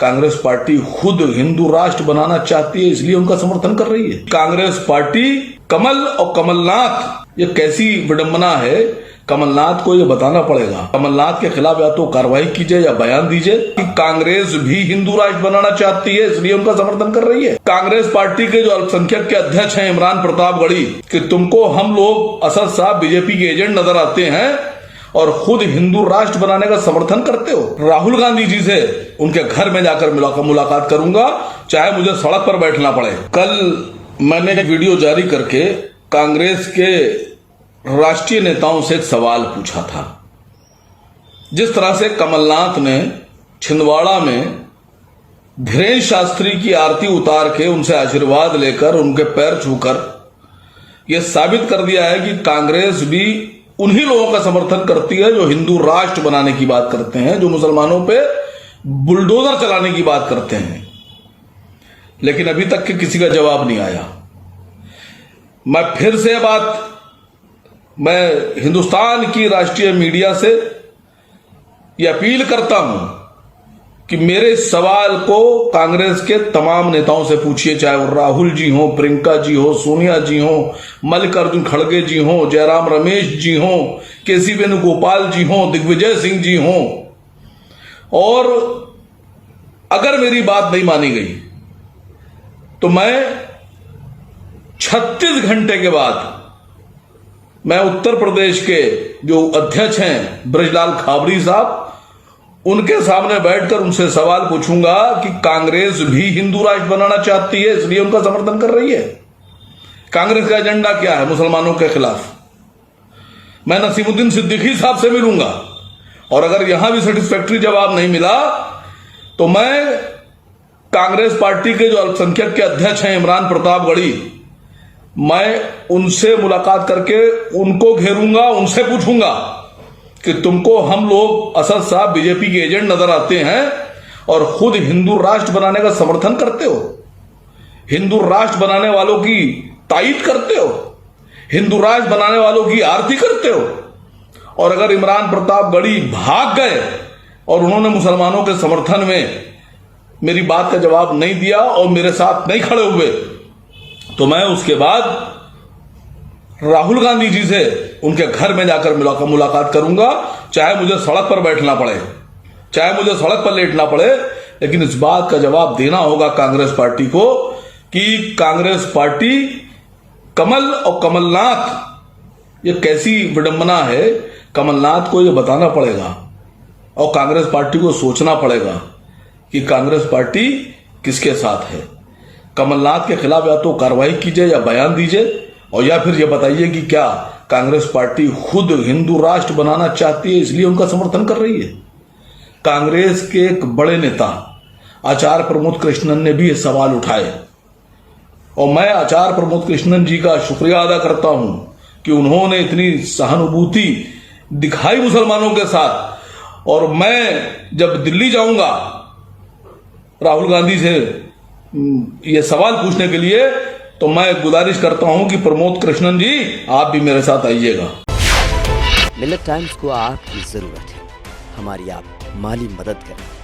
Congress party खुद हिंदू राष्ट्र बनाना चाहती है, इसलिए उनका समर्थन कर रही है। कांग्रेस पार्टी कमल और कमलनाथ, ये कैसी विडंबना है। कमलनाथ को ये बताना पड़ेगा। कमलनाथ के खिलाफ या तो कार्रवाई कीजिए या बयान दीजिए कि कांग्रेस भी हिंदू राष्ट्र बनाना चाहती है, इसलिए उनका समर्थन कर रही है। कांग्रेस पार्टी के जो अल्पसंख्यक के अध्यक्ष हैं इमरान प्रतापगढ़ी, कि तुमको हम लोग असद साहब बीजेपी के एजेंट नजर आते हैं और खुद हिंदू राष्ट्र बनाने का समर्थन करते हो। राहुल गांधी जी से उनके घर में जाकर मुलाकात करूंगा, चाहे मुझे सड़क पर बैठना पड़े। कल मैंने एक वीडियो जारी करके कांग्रेस के राष्ट्रीय नेताओं से एक सवाल पूछा था। जिस तरह से कमलनाथ ने छिंदवाड़ा में धीरेन्द्र शास्त्री की आरती उतार के उनसे आशीर्वाद लेकर उनके पैर छूकर यह साबित कर दिया है कि कांग्रेस भी उन्हीं लोगों का समर्थन करती है जो हिंदू राष्ट्र बनाने की बात करते हैं, जो मुसलमानों पे बुलडोजर चलाने की बात करते हैं, लेकिन अभी तक के किसी का जवाब नहीं आया। मैं फिर से मैं हिंदुस्तान की राष्ट्रीय मीडिया से यह अपील करता हूं कि मेरे सवाल को कांग्रेस के तमाम नेताओं से पूछिए, चाहे वो राहुल जी हो, प्रियंका जी हो, सोनिया जी हो, मल्लिकार्जुन खड़गे जी हो, जयराम रमेश जी हो, केसी वेणुगोपाल जी हो, दिग्विजय सिंह जी हो। और अगर मेरी बात नहीं मानी गई तो मैं 36 घंटे के बाद मैं उत्तर प्रदेश के जो अध्यक्ष हैं ब्रजलाल खाबड़ी साहब, उनके सामने बैठकर उनसे सवाल पूछूंगा कि कांग्रेस भी हिंदू राष्ट्र बनाना चाहती है, इसलिए उनका समर्थन कर रही है। कांग्रेस का एजेंडा क्या है मुसलमानों के खिलाफ। मैं नसीमुद्दीन सिद्दीकी साहब से मिलूंगा और अगर यहां भी सेटिस्फैक्टरी जवाब नहीं मिला तो मैं कांग्रेस पार्टी के जो अल्पसंख्यक के अध्यक्ष हैं इमरान प्रतापगढ़ी, मैं उनसे मुलाकात करके उनको घेरूंगा, उनसे पूछूंगा कि तुमको हम लोग असद साहब बीजेपी के एजेंट नजर आते हैं और खुद हिंदू राष्ट्र बनाने का समर्थन करते हो, हिंदू राष्ट्र बनाने वालों की तायीद करते हो, हिंदू राष्ट्र बनाने वालों की आरती करते हो। और अगर इमरान प्रतापगढ़ी भाग गए और उन्होंने मुसलमानों के समर्थन में मेरी बात का जवाब नहीं दिया और मेरे साथ नहीं खड़े हुए, तो मैं उसके बाद राहुल गांधी जी से उनके घर में जाकर मुलाकात करूंगा, चाहे मुझे सड़क पर बैठना पड़े, चाहे मुझे सड़क पर लेटना पड़े, लेकिन इस बात का जवाब देना होगा कांग्रेस पार्टी को कि कांग्रेस पार्टी कमल और कमलनाथ, ये कैसी विडंबना है। कमलनाथ को ये बताना पड़ेगा और कांग्रेस पार्टी को सोचना पड़ेगा कि कांग्रेस पार्टी किसके साथ है। कमलनाथ के खिलाफ या तो कार्रवाई कीजिए या बयान दीजिए, और या फिर यह बताइए कि क्या कांग्रेस पार्टी खुद हिंदू राष्ट्र बनाना चाहती है, इसलिए उनका समर्थन कर रही है। कांग्रेस के एक बड़े नेता आचार्य प्रमोद कृष्णन ने भी ये सवाल उठाए और मैं आचार्य प्रमोद कृष्णन जी का शुक्रिया अदा करता हूं कि उन्होंने इतनी सहानुभूति दिखाई मुसलमानों के साथ। और मैं जब दिल्ली जाऊंगा राहुल गांधी से ये सवाल पूछने के लिए, तो मैं गुजारिश करता हूं कि प्रमोद कृष्णन जी आप भी मेरे साथ आइएगा। मिलत टाइम्स को आपकी जरूरत है, हमारी आप माली मदद करें।